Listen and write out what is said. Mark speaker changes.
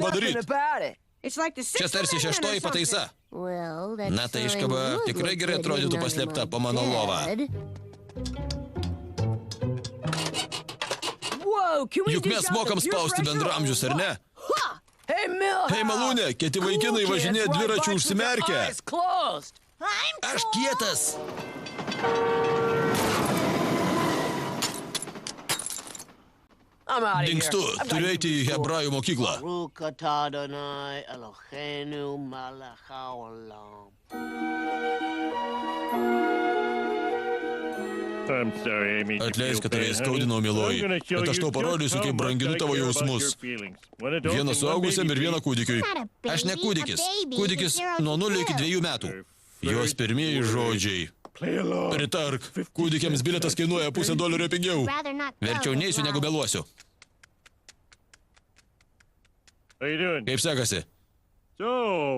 Speaker 1: nieko padaryti.
Speaker 2: Čia tarsi 6 pataisa. Na, tai iškaba tikrai gerai atrodytų paslėpta po mano lova. Juk mes mokam spausti bendramžius, ar ne? Hei, malūne, kiti vaikinai važinėja dviračių užsimerkę. Aš kietas. Dingstu, turiu eiti į hebrajų mokyklą. Atleisk, kad tave įskaudinau, mieloji, bet aš tau parodysiu, kaip branginu tavo jausmus. Vieną suaugusiam ir vieną kūdikiui. Aš ne kūdikis. Kūdikis nuo 0 iki 2 metų. Jos pirmieji žodžiai. Pritark, kūdikiams bilietas kainuoja $50 pigiau. Verčiau neisiu, negu meluosiu. Kaip sekasi?